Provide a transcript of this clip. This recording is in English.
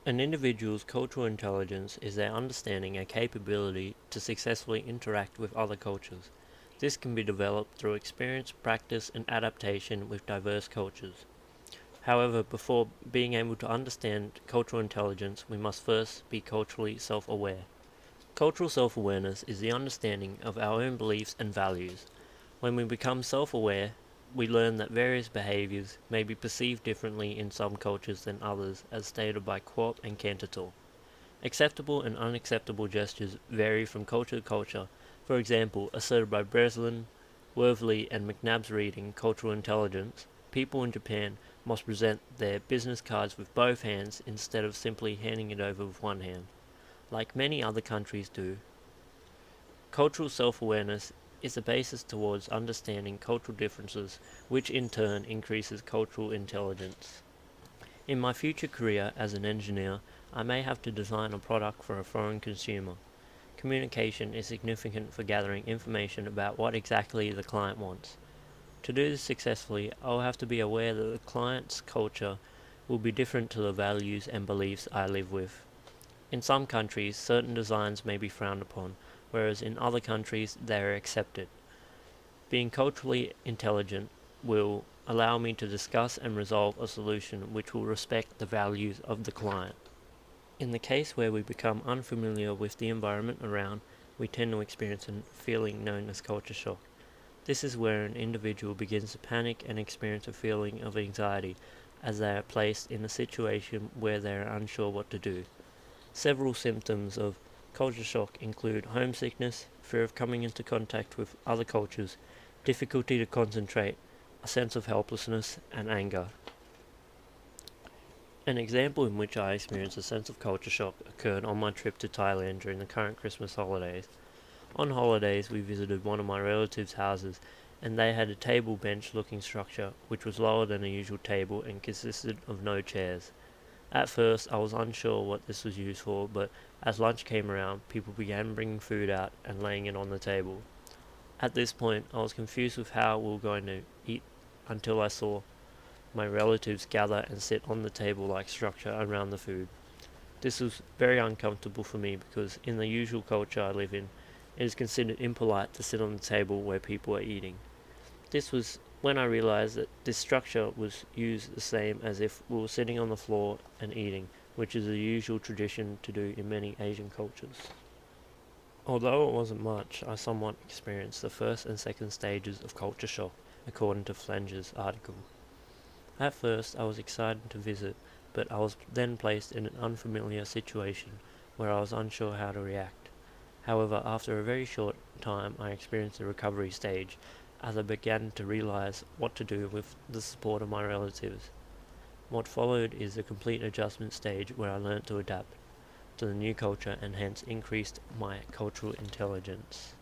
An individual's cultural intelligence is their understanding and capability to successfully interact with other cultures. This can be developed through experience, practice, and adaptation with diverse cultures. However, before being able to understand cultural intelligence, we must first be culturally self-aware. Cultural self-awareness is the understanding of our own beliefs and values. When we become self-aware, we learn that various behaviors may be perceived differently in some cultures than others, as stated by Quart and Katesook. Acceptable and unacceptable gestures vary from culture to culture. For example, asserted by Breslin, Worthley, and McNabb's reading Cultural Intelligence, people in Japan must present their business cards with both hands instead of simply handing it over with one hand, like many other countries do. Cultural self-awareness is the basis towards understanding cultural differences, which in turn increases cultural intelligence. In my future career as an engineer, I may have to design a product for a foreign consumer. Communication is significant for gathering information about what exactly the client wants. To do this successfully, I will have to be aware that the client's culture will be different to the values and beliefs I live with. In some countries, certain designs may be frowned upon, whereas in other countries they are accepted. Being culturally intelligent will allow me to discuss and resolve a solution which will respect the values of the client. In the case where we become unfamiliar with the environment around, we tend to experience a feeling known as culture shock. This is where an individual begins to panic and experience a feeling of anxiety as they are placed in a situation where they are unsure what to do. Several symptoms of culture shock include homesickness, fear of coming into contact with other cultures, difficulty to concentrate, a sense of helplessness, and anger. An example in which I experienced a sense of culture shock occurred on my trip to Thailand during the current Christmas holidays. On holidays, we visited one of my relatives' houses, and they had a table bench looking structure which was lower than a usual table and consisted of no chairs. At first, I was unsure what this was used for, but as lunch came around, people began bringing food out and laying it on the table. At this point, I was confused with how we were going to eat until I saw my relatives gather and sit on the table-like structure around the food. This was very uncomfortable for me because in the usual culture I live in, it is considered impolite to sit on the table where people are eating. This was when I realized that this structure was used the same as if we were sitting on the floor and eating, which is a usual tradition to do in many Asian cultures. Although it wasn't much, I somewhat experienced the first and second stages of culture shock, according to Flanger's article. At first, I was excited to visit, but I was then placed in an unfamiliar situation where I was unsure how to react. However, after a very short time, I experienced the recovery stage, as I began to realize what to do with the support of my relatives. What followed is a complete adjustment stage where I learned to adapt to the new culture and hence increased my cultural intelligence.